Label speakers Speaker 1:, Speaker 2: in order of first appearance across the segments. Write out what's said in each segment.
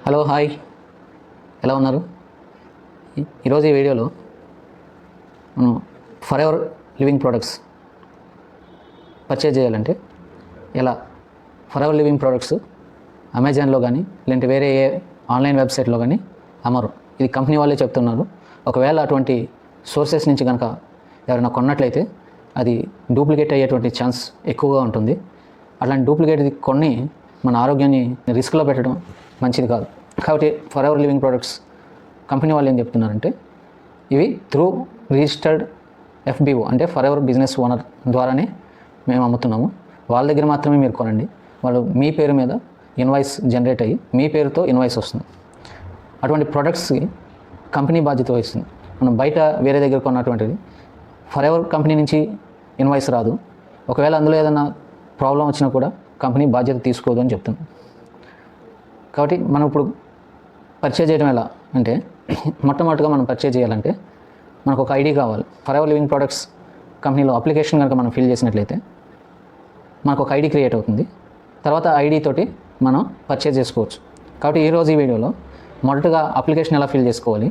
Speaker 1: Hello hi, ఎలా ఉన్నారు? ఈరోజు ఈ వీడియోలో మనం for ever living products purchase చేయాలంటే ఎలా, ఫర్ ఎవర్ లివింగ్ ప్రోడక్ట్స్ అమెజాన్లో కానీ లేదంటే వేరే ఏ ఆన్లైన్ వెబ్సైట్లో కానీ అమ్మరు. ఇది కంపెనీ వాళ్ళే చెప్తున్నారు. ఒకవేళ అటువంటి సోర్సెస్ నుంచి కనుక ఎవరైనా కొన్నట్లయితే అది డూప్లికేట్ అయ్యేటువంటి ఛాన్స్ ఎక్కువగా ఉంటుంది. అట్లాంటి డూప్లికేట్ కొన్ని మన ఆరోగ్యాన్ని రిస్క్లో పెట్టడం మంచిది కాదు. కాబట్టి for ever living products company వాళ్ళు ఏం చెప్తున్నారంటే ఇవి త్రూ రిజిస్టర్డ్ FBO అంటే ఫర్ ఎవర్ బిజినెస్ ఓనర్ ద్వారానే మేము అమ్ముతున్నాము. వాళ్ళ దగ్గర మాత్రమే మీరు కొనండి. వాళ్ళు మీ పేరు మీద ఇన్వాయిస్ జనరేట్ అయ్యి మీ పేరుతో ఇన్వాయిస్ వస్తుంది. అటువంటి ప్రోడక్ట్స్కి కంపెనీ బాధ్యత వహిస్తుంది. మనం బయట వేరే దగ్గర కొన్నటువంటిది ఫర్ ఎవర్ కంపెనీ నుంచి ఇన్వాయిస్ రాదు. ఒకవేళ అందులో ఏదైనా ప్రాబ్లం వచ్చినా కూడా కంపెనీ బాధ్యత తీసుకోదు అని చెప్తుంది. కాబట్టి మనం ఇప్పుడు పర్చేజ్ చేయడం ఎలా అంటే మొట్టమొదటిగా మనం పర్చేజ్ చేయాలంటే మనకు ఒక ఐడి కావాలి. ఫర్ ఎవర్ లివింగ్ ప్రోడక్ట్స్ కంపెనీలో అప్లికేషన్ కనుక మనం ఫిల్ చేసినట్లయితే మనకు ఒక ఐడి క్రియేట్ అవుతుంది. తర్వాత ఐడి తోటి మనం పర్చేజ్ చేసుకోవచ్చు. కాబట్టి ఈరోజు ఈ వీడియోలో మొదటగా అప్లికేషన్ ఎలా ఫిల్ చేసుకోవాలి,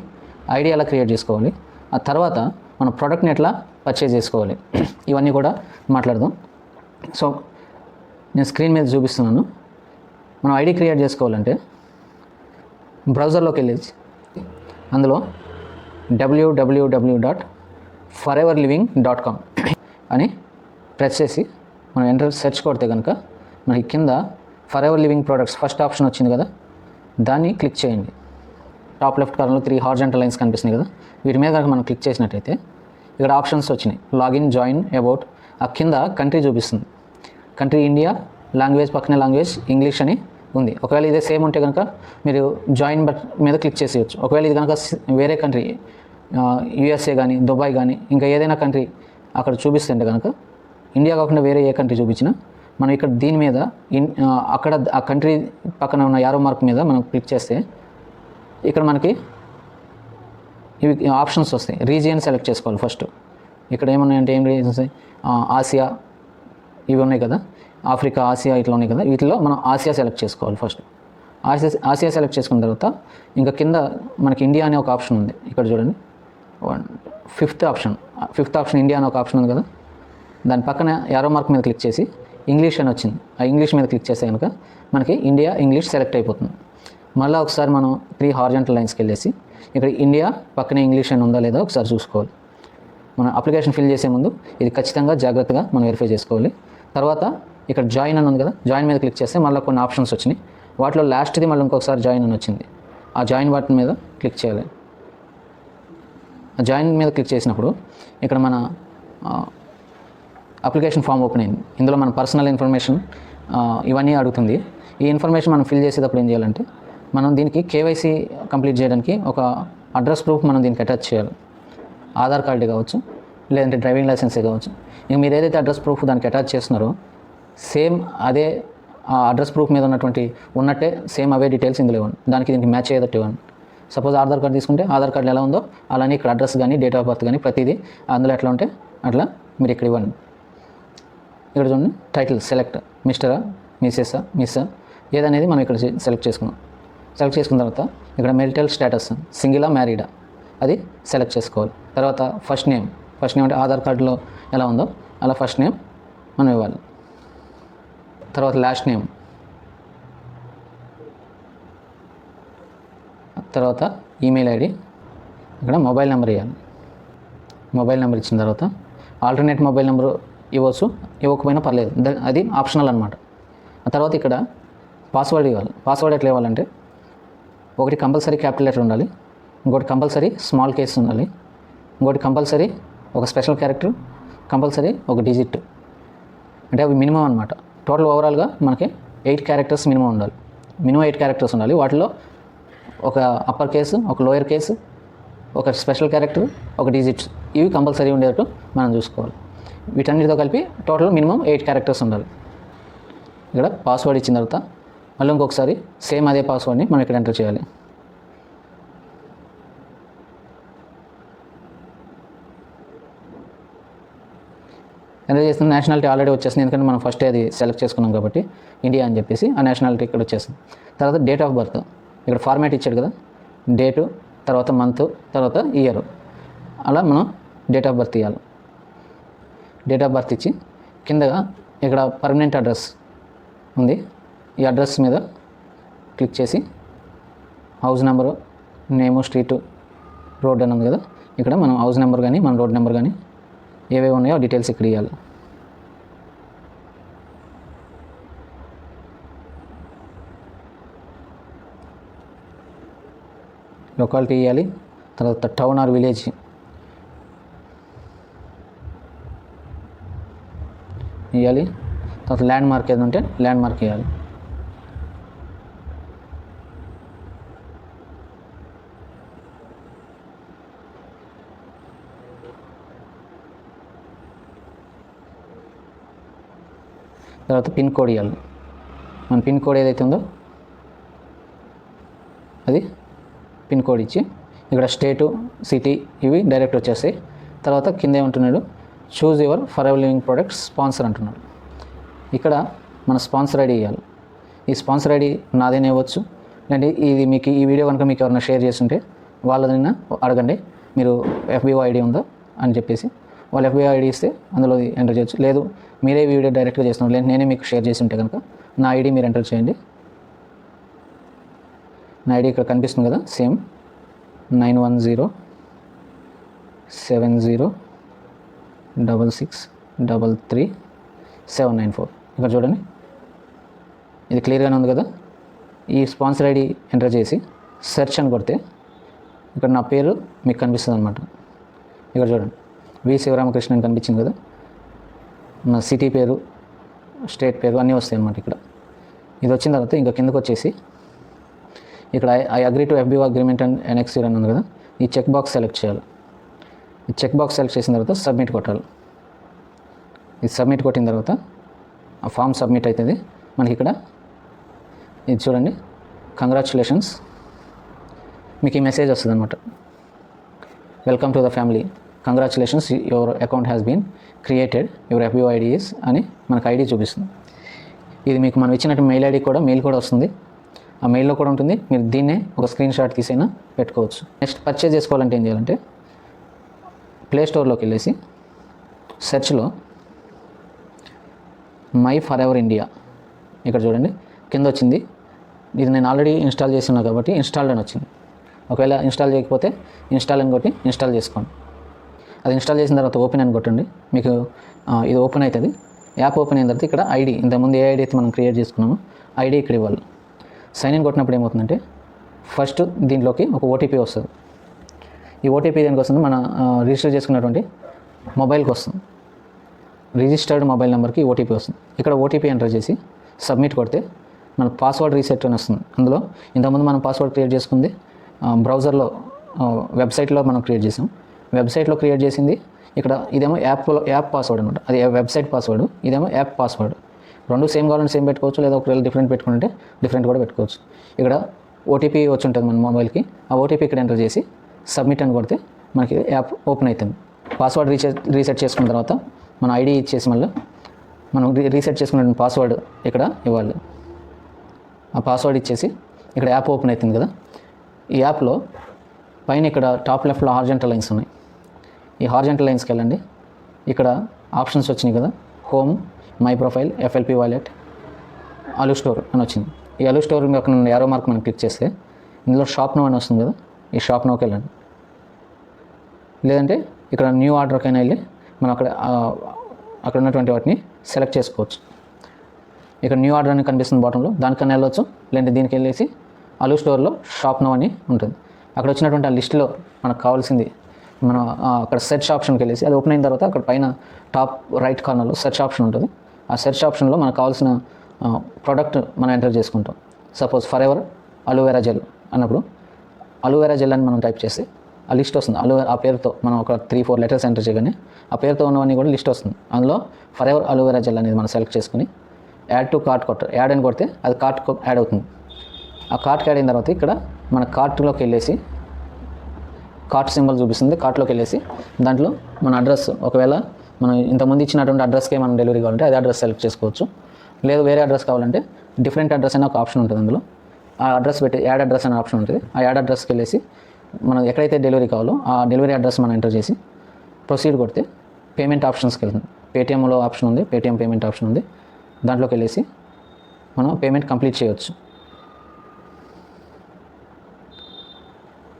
Speaker 1: ఐడి ఎలా క్రియేట్ చేసుకోవాలి, ఆ తర్వాత మన ప్రోడక్ట్ని ఎట్లా పర్చేజ్ చేసుకోవాలి, ఇవన్నీ కూడా మాట్లాడదాం. సో నేను స్క్రీన్ మీద చూపిస్తున్నాను. మనం ఐడి క్రియేట్ చేసుకోవాలంటే బ్రౌజర్లోకి వెళ్ళేసి అందులో www.foreverliving.com అని ప్రెస్ చేసి మనం ఎంటర్ సెర్చ్ కొడితే కనుక మనకి కింద for ever living products first option వచ్చింది కదా, దాన్ని క్లిక్ చేయండి. టాప్ లెఫ్ట్ కార్నర్లో 3 హారిజాంటల్ లైన్స్ కనిపిస్తున్నాయి కదా, వీటి మీద కనుక మనం క్లిక్ చేసినట్టయితే ఇక్కడ ఆప్షన్స్ వచ్చినాయి. Login, join, about. ఆ కింద కంట్రీ చూపిస్తుంది. కంట్రీ ఇండియా, లాంగ్వేజ్ పక్కనే లాంగ్వేజ్ ఇంగ్లీష్ అని ఉంది. ఒకవేళ ఇదే సేమ్ ఉంటే కనుక మీరు జాయిన్ బట్ మీద క్లిక్ చేసేయచ్చు. ఒకవేళ ఇది కనుక వేరే కంట్రీ USA కానీ దుబాయ్ కానీ ఇంకా ఏదైనా కంట్రీ అక్కడ చూపిస్తుంటే కనుక ఇండియా కాకుండా వేరే ఏ కంట్రీ చూపించినా మనం ఇక్కడ దీని మీద అక్కడ ఆ కంట్రీ పక్కన ఉన్న యారో మార్క్ మీద మనం క్లిక్ చేస్తే ఇక్కడ మనకి ఇవి ఆప్షన్స్ వస్తాయి. రీజియన్ సెలెక్ట్ చేసుకోవాలి ఫస్ట్. ఇక్కడ ఏమున్నాయంటే ఏం రీజన్స్, ఆసియా ఇవి ఉన్నాయి కదా, ఆఫ్రికా, ఆసియా ఇట్లా ఉన్నాయి కదా, వీటిలో మనం ఆసియా సెలెక్ట్ చేసుకోవాలి ఫస్ట్. ఆసియా సెలెక్ట్ చేసుకున్న తర్వాత ఇంకా కింద మనకి ఇండియా అనే ఒక ఆప్షన్ ఉంది. ఇక్కడ చూడండి, ఫిఫ్త్ ఆప్షన్ ఇండియా అనే ఒక ఆప్షన్ ఉంది కదా, దాని పక్కన యారో మార్క్ మీద క్లిక్ చేసి ఇంగ్లీష్ అని వచ్చింది. ఆ ఇంగ్లీష్ మీద క్లిక్ చేస్తే కనుక మనకి ఇండియా ఇంగ్లీష్ సెలెక్ట్ అయిపోతుంది. మళ్ళీ ఒకసారి మనం 3 హారిజాంటల్ లైన్స్కి వెళ్ళేసి ఇక్కడ ఇండియా పక్కనే ఇంగ్లీష్ అని ఉందా లేదా ఒకసారి చూసుకోవాలి. మనం అప్లికేషన్ ఫిల్ చేసే ముందు ఇది ఖచ్చితంగా జాగ్రత్తగా మనం వెరిఫై చేసుకోవాలి. తర్వాత ఇక్కడ జాయిన్ అని ఉంది కదా, జాయిన్ మీద క్లిక్ చేస్తే మళ్ళీ కొన్ని ఆప్షన్స్ వచ్చినాయి. వాటిలో లాస్ట్ది మళ్ళీ ఇంకొకసారి జాయిన్ అని వచ్చింది. ఆ జాయిన్ బటన్ మీద క్లిక్ చేయాలి. ఆ జాయిన్ మీద క్లిక్ చేసినప్పుడు ఇక్కడ మన అప్లికేషన్ ఫామ్ ఓపెన్ అయింది. ఇందులో మన పర్సనల్ ఇన్ఫర్మేషన్ ఇవన్నీ అడుగుతుంది. ఈ ఇన్ఫర్మేషన్ మనం ఫిల్ చేసేటప్పుడు ఏం చేయాలంటే మనం దీనికి KYC కంప్లీట్ చేయడానికి ఒక అడ్రస్ ప్రూఫ్ మనం దీనికి అటాచ్ చేయాలి. ఆధార్ కార్డు కావచ్చు, లేదంటే డ్రైవింగ్ లైసెన్సే కావచ్చు. ఇంక మీరు ఏదైతే అడ్రస్ ప్రూఫ్ దానికి అటాచ్ చేస్తున్నారో సేమ్ అదే ఆ అడ్రస్ ప్రూఫ్ మీద ఉన్నట్టే సేమ్ అవే డీటెయిల్స్ ఇందులో ఇవ్వండి. దానికి దీనికి మ్యాచ్ అయ్యేటట్టు ఇవ్వండి. సపోజ్ ఆధార్ కార్డు తీసుకుంటే ఆధార్ కార్డులో ఎలా ఉందో అలానే ఇక్కడ అడ్రస్ కానీ డేట్ ఆఫ్ బర్త్ కానీ ప్రతిదీ అందులో ఎట్లా ఉంటే అట్లా మీరు ఇక్కడ ఇవ్వండి. ఇక్కడ చూడండి, టైటిల్ సెలెక్ట్, మిస్టరా, మిస్సా ఏదనేది మనం ఇక్కడ సెలెక్ట్ చేసుకున్నాం. సెలెక్ట్ చేసుకున్న తర్వాత ఇక్కడ మెరిటల్ స్టేటస్ సింగిలా మ్యారీడా అది సెలెక్ట్ చేసుకోవాలి. తర్వాత ఫస్ట్ నేమ్ అంటే ఆధార్ కార్డులో ఎలా ఉందో అలా ఫస్ట్ నేమ్ మనం ఇవ్వాలి. తర్వాత లాస్ట్ నేమ్, తర్వాత ఈమెయిల్ ఐడి, ఇక్కడ మొబైల్ నెంబర్ ఇవ్వాలి. మొబైల్ నెంబర్ ఇచ్చిన తర్వాత ఆల్టర్నేట్ మొబైల్ నెంబర్ ఇవ్వచ్చు, ఇవ్వకపోయినా పర్లేదు, అది ఆప్షనల్ అనమాట. ఆ తర్వాత ఇక్కడ పాస్వర్డ్ ఇవ్వాలి. పాస్వర్డ్ ఎట్లా ఇవ్వాలంటే ఒకటి కంపల్సరీ క్యాపిటల్ లెటర్ ఉండాలి, ఇంకోటి కంపల్సరీ స్మాల్ కేస్ ఉండాలి, ఇంకోటి కంపల్సరీ ఒక స్పెషల్ క్యారెక్టర్, కంపల్సరీ ఒక డిజిట్. అంటే అవి మినిమం అనమాట. టోటల్ ఓవరాల్గా మనకి 8 క్యారెక్టర్స్ మినిమం ఉండాలి. మినిమం 8 క్యారెక్టర్స్ ఉండాలి. వాటిలో ఒక అప్పర్ కేసు, ఒక లోయర్ కేసు, ఒక స్పెషల్ క్యారెక్టర్, ఒక డిజిట్స్, ఇవి కంపల్సరీ ఉండేటట్టు మనం చూసుకోవాలి. వీటన్నిటితో కలిపి టోటల్ మినిమం 8 క్యారెక్టర్స్ ఉండాలి. ఇక్కడ పాస్వర్డ్ ఇచ్చిన తర్వాత మళ్ళీ ఇంకొకసారి సేమ్ అదే పాస్వర్డ్ని మనం ఇక్కడ ఎంటర్ చేయాలి. ఎంటర్ చేసిన నేషనాలిటీ ఆల్రెడీ వచ్చేసింది, ఎందుకంటే మనం ఫస్ట్ అది సెలెక్ట్ చేసుకున్నాం కాబట్టి ఇండియా అని చెప్పేసి ఆ నేషనాలిటీ ఇక్కడ వచ్చేసింది. తర్వాత డేట్ ఆఫ్ బర్త్ ఇక్కడ ఫార్మాట్ ఇచ్చాడు కదా, డేటు, తర్వాత మంత్, తర్వాత ఇయర్, అలా మనం డేట్ ఆఫ్ బర్త్ ఇవ్వాలి. డేట్ ఆఫ్ బర్త్ ఇచ్చి కిందగా ఇక్కడ పర్మనెంట్ అడ్రస్ ఉంది, ఈ అడ్రస్ మీద క్లిక్ చేసి హౌస్ నెంబరు, నేము, స్ట్రీటు, రోడ్ అని ఉంది కదా, ఇక్కడ మనం హౌస్ నెంబర్ కానీ మన రోడ్ నెంబర్ కానీ ఏవేవి ఉన్నాయో డీటెయిల్స్ ఇక్కడ ఇవ్వాలి. లొకాలిటీ ఇవ్వాలి, తర్వాత టౌన్ ఆర్ విలేజ్ ఇవ్వాలి, తర్వాత ల్యాండ్ మార్క్ ఏది ఉంటే ల్యాండ్ మార్క్ ఇవ్వాలి. తర్వాత పిన్ కోడ్ ఇవ్వాలి. మన పిన్ కోడ్ ఏదైతే ఉందో అది పిన్ కోడ్ ఇచ్చి ఇక్కడ స్టేటు, సిటీ ఇవి డైరెక్ట్ వచ్చేస్తాయి. తర్వాత కింద ఏమంటున్నాడు, choose your for ever living products sponsor అంటున్నాడు. ఇక్కడ మన స్పాన్సర్ ఐడి ఇవ్వాలి. ఈ స్పాన్సర్ ఐడి నాదేనే ఇవ్వచ్చు, లేదంటే ఇది మీకు ఈ వీడియో కనుక మీకు ఎవరైనా షేర్ చేస్తుంటే వాళ్ళదైనా అడగండి, మీరు FBO ఐడి ఉందా అని చెప్పేసి. వాళ్ళు FBO ఐడి ఇస్తే అందులో ఎంటర్ చేయొచ్చు. లేదు మీరే వీడియో డైరెక్ట్గా చేస్తున్నారు, లేదు నేనే మీకు షేర్ చేసి ఉంటే కనుక నా ఐడి మీరు ఎంటర్ చేయండి. నా ఐడి ఇక్కడ కనిపిస్తుంది కదా, సేమ్ 9106633794. ఇక్కడ చూడండి, ఇది క్లియర్గానే ఉంది కదా. ఈ స్పాన్సర్ ఐడి ఎంటర్ చేసి సెర్చ్ అని కొడితే ఇక్కడ నా పేరు మీకు కనిపిస్తుంది అనమాట. ఇక్కడ చూడండి, వి శివరామకృష్ణ అని కనిపించింది కదా, నా సిటీ పేరు, స్టేట్ పేరు అన్నీ వస్తాయి అన్నమాట. ఇక్కడ ఇది వచ్చిన తర్వాత ఇంకా కిందకు వచ్చేసి ఇక్కడ I agree to FBO agreement and NX అని ఉంది కదా, ఈ చెక్ బాక్స్ సెలెక్ట్ చేయాలి. ఈ చెక్ బాక్స్ సెలెక్ట్ చేసిన తర్వాత సబ్మిట్ కొట్టాలి. ఇది సబ్మిట్ కొట్టిన తర్వాత ఆ ఫామ్ సబ్మిట్ అవుతుంది. మనకి ఇక్కడ ఇది చూడండి, కంగ్రాచులేషన్స్, మీకు ఈ మెసేజ్ వస్తుంది అనమాట. Welcome to the family, congratulations, your account has been created, your FBO ID is అని మనకు ఐడి చూపిస్తుంది. ఇది మీకు మనం ఇచ్చినట్టు మెయిల్ ఐడి కూడా మెయిల్ కూడా వస్తుంది, ఆ మెయిల్లో కూడా ఉంటుంది. మీరు దీన్నే ఒక స్క్రీన్ షాట్ తీసైనా పెట్టుకోవచ్చు. నెక్స్ట్ పర్చేజ్ చేసుకోవాలంటే ఏం చేయాలంటే ప్లే స్టోర్లోకి వెళ్ళేసి సెర్చ్లో మై ఫర్ ఎవర్ ఇండియా ఇక్కడ చూడండి కింద వచ్చింది. ఇది నేను ఆల్రెడీ ఇన్స్టాల్ చేస్తున్నా కాబట్టి ఇన్స్టాల్డ్ అని వచ్చింది. ఒకవేళ ఇన్స్టాల్ చేయకపోతే ఇన్స్టాల్ అని కొట్టి ఇన్స్టాల్ చేసుకోండి. అది ఇన్స్టాల్ చేసిన తర్వాత ఓపెన్ అని కొట్టండి, మీకు ఇది ఓపెన్ అవుతుంది. యాప్ ఓపెన్ అయిన తర్వాత ఇక్కడ ఐడి, ఇంతకుముందు ఏ ఐడి అయితే మనం క్రియేట్ చేసుకున్నామో ఐడి ఇక్కడ ఇవ్వాలి. సైన్ ఇన్ కొట్టినప్పుడు ఏమవుతుందంటే ఫస్ట్ దీంట్లోకి ఒక OTP వస్తుంది. ఈ OTP దేనికి వస్తుంది, మన రిజిస్టర్ చేసుకున్నటువంటి మొబైల్కి వస్తుంది. రిజిస్టర్డ్ మొబైల్ నెంబర్కి OTP వస్తుంది. ఇక్కడ OTP ఎంటర్ చేసి సబ్మిట్ కొడితే మన పాస్వర్డ్ రీసెట్ అని వస్తుంది. అందులో ఇంతకుముందు మనం పాస్వర్డ్ క్రియేట్ చేసుకుంది బ్రౌజర్లో, వెబ్సైట్లో మనం క్రియేట్ చేసాం. వెబ్సైట్లో క్రియేట్ చేసింది ఇక్కడ, ఇదేమో యాప్ పాస్వర్డ్ అనమాట, అది వెబ్సైట్ పాస్వర్డ్, ఇదేమో యాప్ పాస్వర్డ్. రెండు సేమ్ కావాలంటే సేమ్ పెట్టుకోవచ్చు, లేదా ఒకవేళ డిఫరెంట్ పెట్టుకుంటే డిఫరెంట్ కూడా పెట్టుకోవచ్చు. ఇక్కడ OTP వచ్చి ఉంటుంది మన మొబైల్కి, ఆ OTP ఇక్కడ ఎంటర్ చేసి సబ్మిట్ అని కొడితే మనకి యాప్ ఓపెన్ అవుతుంది. పాస్వర్డ్ రీసెట్ చేసుకున్న తర్వాత మన ఐడి ఇచ్చేసి మళ్ళీ మనం రీసెట్ చేసుకున్న పాస్వర్డ్ ఇక్కడ ఇవ్వాలి. ఆ పాస్వర్డ్ ఇచ్చేసి ఇక్కడ యాప్ ఓపెన్ అవుతుంది కదా. ఈ యాప్లో పైన ఇక్కడ టాప్ లెఫ్ట్లో హార్జెంటల్ లైన్స్ ఉన్నాయి. ఈ హార్జెంటల్ లైన్స్కి వెళ్ళండి. ఇక్కడ ఆప్షన్స్ వచ్చినాయి కదా, home, my profile, FLP wallet, అలు స్టోర్ అని వచ్చింది. ఈ అలు స్టోర్ అక్కడ యారో మార్క్ మనం క్లిక్ చేస్తే ఇందులో షాప్ నో అని వస్తుంది కదా, ఈ షాప్ నోకి వెళ్ళండి. లేదంటే ఇక్కడ న్యూ ఆర్డర్కైనా వెళ్ళి మనం అక్కడ ఉన్నటువంటి వాటిని సెలెక్ట్ చేసుకోవచ్చు. ఇక్కడ న్యూ ఆర్డర్ అని కనిపిస్తుంది బాటంలో, దానికన్నా వెళ్ళవచ్చు. లేదంటే దీనికి వెళ్ళేసి అలు స్టోర్లో షాప్ నో అని ఉంటుంది. అక్కడ వచ్చినటువంటి ఆ లిస్టులో మనకు కావాల్సింది మనం అక్కడ సెర్చ్ ఆప్షన్కి వెళ్ళేసి అది ఓపెన్ అయిన తర్వాత అక్కడ పైన టాప్ రైట్ కార్నర్లో సెర్చ్ ఆప్షన్ ఉంటుంది. ఆ సెర్చ్ ఆప్షన్లో మనకు కావాల్సిన ప్రోడక్ట్ మనం ఎంటర్ చేసుకుంటాం. Suppose for ever aloe vera gel అన్నప్పుడు అలోవెరా జెల్ అని మనం టైప్ చేస్తే ఆ లిస్ట్ వస్తుంది. ఆ పేరుతో మనం ఒక 3-4 లెటర్స్ ఎంటర్ చేయగానే ఆ పేరుతో ఉన్నవన్నీ కూడా లిస్ట్ వస్తుంది. అందులో ఫర్ ఎవర్ అలోవెరా జెల్ అనేది మనం సెలెక్ట్ చేసుకుని యాడ్ టు కార్ట్ యాడ్ అని కొడితే అది కార్ట్ యాడ్ అవుతుంది. ఆ కార్ట్కి యాడ్ అయిన తర్వాత ఇక్కడ మన కార్ట్లోకి వెళ్ళేసి కార్ట్ సింబల్ చూపిస్తుంది. కార్ట్లోకి వెళ్ళేసి దాంట్లో మన అడ్రస్, ఒకవేళ మనం ఇంతకుముందు ఇచ్చినటువంటి అడ్రస్కే మనం డెలివరీ కావాలంటే అదే అడ్రస్ సెలెక్ట్ చేసుకోవచ్చు. లేదు వేరే అడ్రస్ కావాలంటే డిఫరెంట్ అడ్రస్ అనే ఒక ఆప్షన్ ఉంటుంది. అందులో ఆ అడ్రస్ పెట్టి యాడ్ అడ్రస్ అనే ఆప్షన్ ఉంటుంది. ఆ యాడ్ అడ్రస్కి వెళ్ళేసి మనం ఎక్కడైతే డెలివరీ కావాలో ఆ డెలివరీ అడ్రస్ మనం ఎంటర్ చేసి ప్రొసీడ్ కొడితే పేమెంట్ ఆప్షన్స్కి వెళ్తుంది. పేటీఎంలో ఆప్షన్ ఉంది, పేటీఎం పేమెంట్ ఆప్షన్ ఉంది. దాంట్లోకి వెళ్ళేసి మనం పేమెంట్ కంప్లీట్ చేయవచ్చు.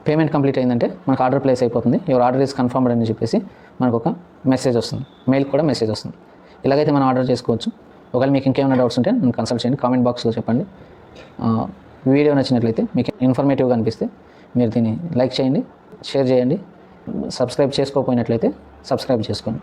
Speaker 1: పేమెంట్ కంప్లీట్ అయిందంటే మనకు ఆర్డర్ ప్లేస్ అయిపోతుంది. యువర్ ఆర్డర్ ఈజ్ కన్ఫర్మ్డ్ అని చెప్పేసి మనకు ఒక మెసేజ్ వస్తుంది, మెయిల్ కూడా మెసేజ్ వస్తుంది. ఇలాగైతే మనం ఆర్డర్ చేసుకోవచ్చు. ఒకవేళ మీకు ఇంకేమైనా డౌట్స్ ఉంటే నన్ను కన్సల్ట్ చేయండి, కామెంట్ బాక్స్లో చెప్పండి. వీడియో నచ్చినట్లయితే మీకు ఇన్ఫర్మేటివ్గా అనిపిస్తే మీరు దీన్ని లైక్ చేయండి, షేర్ చేయండి. సబ్స్క్రైబ్ చేసుకోకపోయినట్లయితే సబ్స్క్రైబ్ చేసుకోండి.